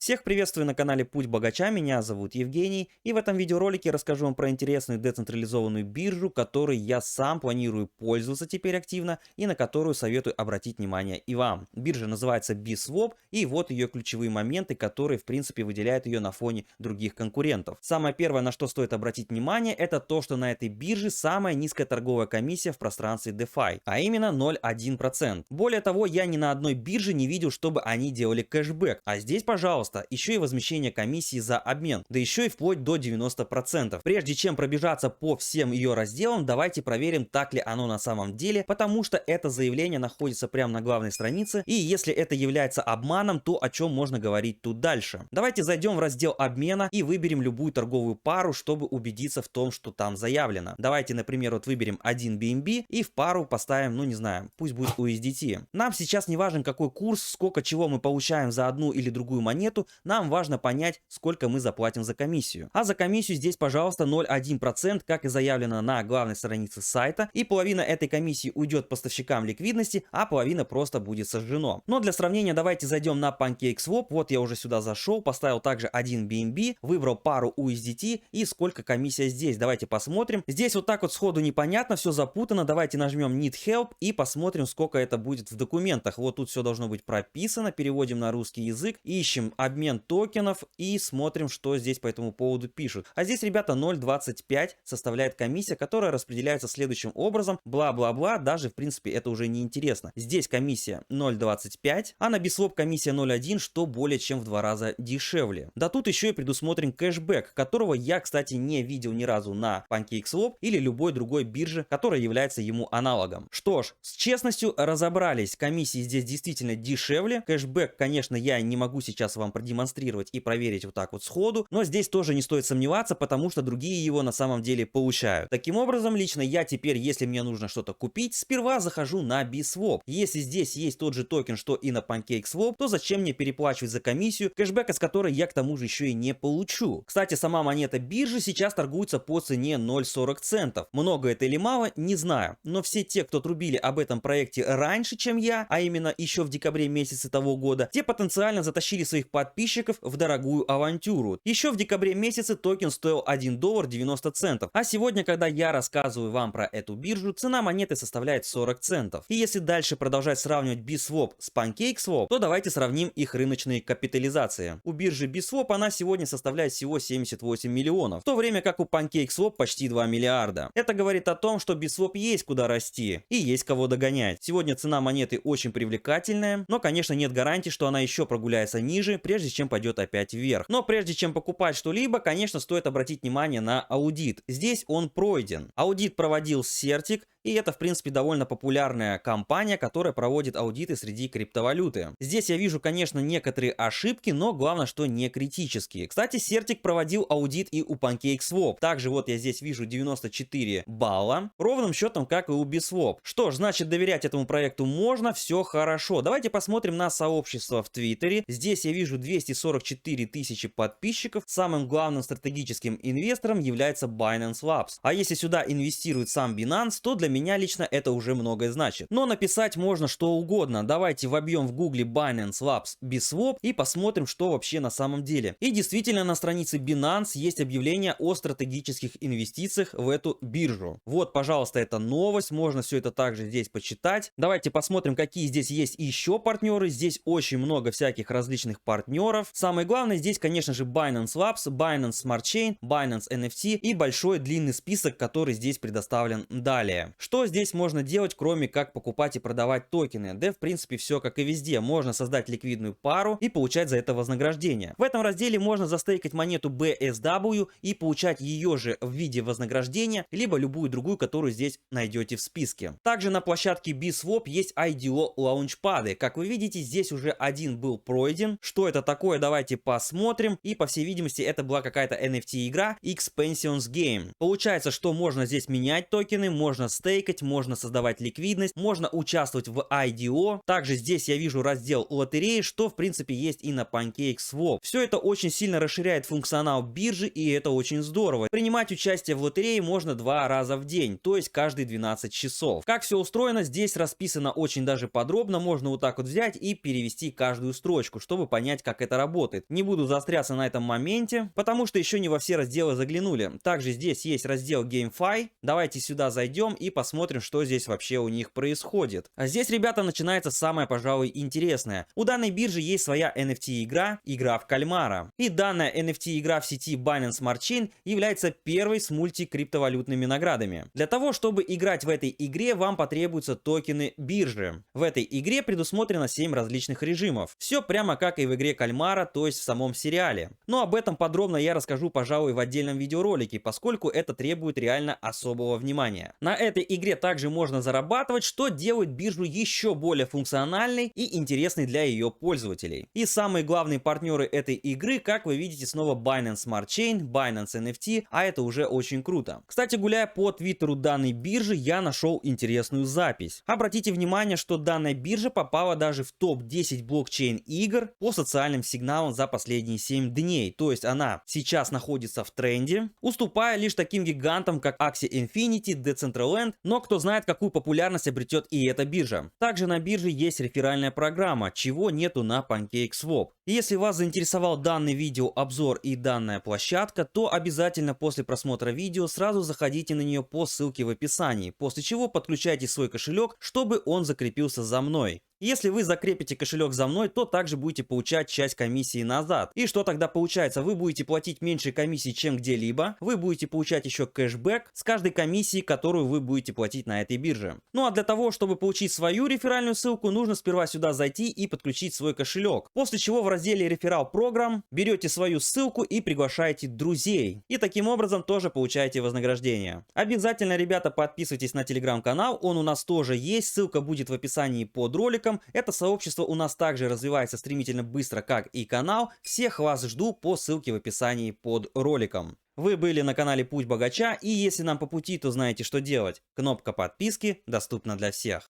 Всех приветствую на канале Путь Богача, меня зовут Евгений, и в этом видеоролике расскажу вам про интересную децентрализованную биржу, которой я сам планирую пользоваться теперь активно и на которую советую обратить внимание и вам. Биржа называется BSwap, и вот ее ключевые моменты, которые в принципе выделяют ее на фоне других конкурентов. Самое первое, на что стоит обратить внимание, это то, что на этой бирже самая низкая торговая комиссия в пространстве DeFi, а именно 0,1%. Более того, я ни на одной бирже не видел, чтобы они делали кэшбэк, а здесь, пожалуйста, еще и возмещение комиссии за обмен, да еще и вплоть до 90%. Прежде чем пробежаться по всем ее разделам, давайте проверим, так ли оно на самом деле, потому что это заявление находится прямо на главной странице, и если это является обманом, то о чем можно говорить тут дальше. Давайте зайдем в раздел обмена и выберем любую торговую пару, чтобы убедиться в том, что там заявлено. Давайте, например, вот выберем 1 BNB и в пару поставим, ну не знаю, пусть будет USDT. Нам сейчас не важен какой курс, сколько чего мы получаем за одну или другую монету, нам важно понять, сколько мы заплатим за комиссию. А за комиссию здесь, пожалуйста, 0,1%, как и заявлено на главной странице сайта, и половина этой комиссии уйдет поставщикам ликвидности, а половина просто будет сожжено. Но для сравнения давайте зайдем на PancakeSwap, вот я уже сюда зашел, поставил также 1 BNB, выбрал пару USDT и сколько комиссия здесь, давайте посмотрим. Здесь вот так вот сходу непонятно, все запутано, давайте нажмем Need Help и посмотрим, сколько это будет в документах. Вот тут все должно быть прописано, переводим на русский язык, ищем обмен токенов и смотрим, что здесь по этому поводу пишут. А здесь, ребята, 0,25 составляет комиссия, которая распределяется следующим образом, бла-бла-бла, даже в принципе это уже не интересно. Здесь комиссия 0,25, а на BSwap комиссия 0,1, что более чем в 2 раза дешевле. Да тут еще и предусмотрен кэшбэк, которого я, кстати, не видел ни разу на PancakeSwap или любой другой бирже, которая является ему аналогом. Что ж, с честностью разобрались, комиссии здесь действительно дешевле. Кэшбэк, конечно, я не могу сейчас вам продемонстрировать и проверить вот так вот сходу, но здесь тоже не стоит сомневаться, потому что другие его на самом деле получают. Таким образом, лично я теперь, если мне нужно что-то купить, сперва захожу на BSwap. Если здесь есть тот же токен, что и на PancakeSwap, то зачем мне переплачивать за комиссию, кэшбэка с которой я к тому же еще и не получу. Кстати, сама монета биржи сейчас торгуется по цене 0,40 центов. Много это или мало, не знаю, но все те, кто трубили об этом проекте раньше, чем я, а именно еще в декабре месяце того года, те потенциально затащили своих подписчиков в дорогую авантюру. Еще в декабре месяце токен стоил $1.90, а сегодня, когда я рассказываю вам про эту биржу, цена монеты составляет 40 центов. И если дальше продолжать сравнивать BSwap с PancakeSwap, то давайте сравним их рыночные капитализации. У биржи BSwap она сегодня составляет всего 78 миллионов, в то время как у PancakeSwap почти 2 миллиарда. Это говорит о том, что BSwap есть куда расти и есть кого догонять. Сегодня цена монеты очень привлекательная, но, конечно, нет гарантии, что она еще прогуляется ниже, прежде чем пойдет опять вверх. Но прежде чем покупать что-либо, конечно, стоит обратить внимание на аудит. Здесь он пройден. Аудит проводил Certic, и это, в принципе, довольно популярная компания, которая проводит аудиты среди криптовалюты. Здесь я вижу, конечно, некоторые ошибки, но главное, что не критические. Кстати, Certic проводил аудит и у PancakeSwap. Также вот я здесь вижу 94 балла, ровным счетом, как и у BSwap. Что ж, значит, доверять этому проекту можно, все хорошо. Давайте посмотрим на сообщество в Твиттере. Здесь я вижу 244 тысячи подписчиков. Самым главным стратегическим инвестором является Binance Labs. А если сюда инвестирует сам Binance, то для меня лично это уже многое значит. Но написать можно что угодно. Давайте вобьем в гугле Binance Labs BSwap и посмотрим, что вообще на самом деле. И действительно, на странице Binance есть объявление о стратегических инвестициях в эту биржу. Вот, пожалуйста, это новость. Можно все это также здесь почитать. Давайте посмотрим, какие здесь есть еще партнеры. Здесь очень много всяких различных партнеров. Самое главное здесь, конечно же, Binance Labs, Binance Smart Chain, Binance NFT и большой длинный список, который здесь предоставлен далее. Что здесь можно делать, кроме как покупать и продавать токены? Да, в принципе, все как и везде. Можно создать ликвидную пару и получать за это вознаграждение. В этом разделе можно застейкать монету BSW и получать ее же в виде вознаграждения, либо любую другую, которую здесь найдете в списке. Также на площадке BSwap есть IDO лаунчпады. Как вы видите, здесь уже один был пройден. Что это такое, давайте посмотрим. И, по всей видимости, это была какая-то NFT игра Expansions Game. Получается, что можно здесь менять токены, можно стейкать стейкать, можно создавать ликвидность, можно участвовать в IDO. Также здесь я вижу раздел лотереи, что в принципе есть и на PancakeSwap. Все это очень сильно расширяет функционал биржи, и это очень здорово. Принимать участие в лотерее можно 2 раза в день, то есть каждые 12 часов. Как все устроено, здесь расписано очень даже подробно, можно вот так вот взять и перевести каждую строчку, чтобы понять, как это работает. Не буду заостряться на этом моменте, потому что еще не во все разделы заглянули. Также здесь есть раздел GameFi. Давайте сюда зайдем и посмотрим, что здесь вообще у них происходит. А здесь, ребята, начинается самое, пожалуй, интересное. У данной биржи есть своя NFT-игра, игра в кальмара. И данная NFT-игра в сети Binance Smart Chain является первой с мультикриптовалютными наградами. Для того, чтобы играть в этой игре, вам потребуются токены биржи. В этой игре предусмотрено 7 различных режимов. Все прямо как и в игре кальмара, то есть в самом сериале. Но об этом подробно я расскажу, пожалуй, в отдельном видеоролике, поскольку это требует реально особого внимания. На этой игре также можно зарабатывать, что делает биржу еще более функциональной и интересной для ее пользователей. И самые главные партнеры этой игры, как вы видите, снова Binance Smart Chain, Binance NFT, а это уже очень круто. Кстати, гуляя по твиттеру данной биржи, я нашел интересную запись. Обратите внимание, что данная биржа попала даже в топ-10 блокчейн игр по социальным сигналам за последние 7 дней. То есть она сейчас находится в тренде, уступая лишь таким гигантам, как Axie Infinity, Decentraland, но кто знает, какую популярность обретет и эта биржа. Также на бирже есть реферальная программа, чего нету на PancakeSwap. И если вас заинтересовал данный видеообзор и данная площадка, то обязательно после просмотра видео сразу заходите на нее по ссылке в описании, после чего подключайте свой кошелек, чтобы он закрепился за мной. Если вы закрепите кошелек за мной, то также будете получать часть комиссии назад. И что тогда получается? Вы будете платить меньше комиссии, чем где-либо. Вы будете получать еще кэшбэк с каждой комиссии, которую вы будете платить на этой бирже. Ну а для того, чтобы получить свою реферальную ссылку, нужно сперва сюда зайти и подключить свой кошелек. После чего в разделе «Реферал Программ» берете свою ссылку и приглашаете друзей. И таким образом тоже получаете вознаграждение. Обязательно, ребята, подписывайтесь на телеграм-канал, он у нас тоже есть, ссылка будет в описании под роликом. Это сообщество у нас также развивается стремительно быстро, как и канал. Всех вас жду по ссылке в описании под роликом. Вы были на канале Путь Богача, и если нам по пути, то знаете, что делать. Кнопка подписки доступна для всех.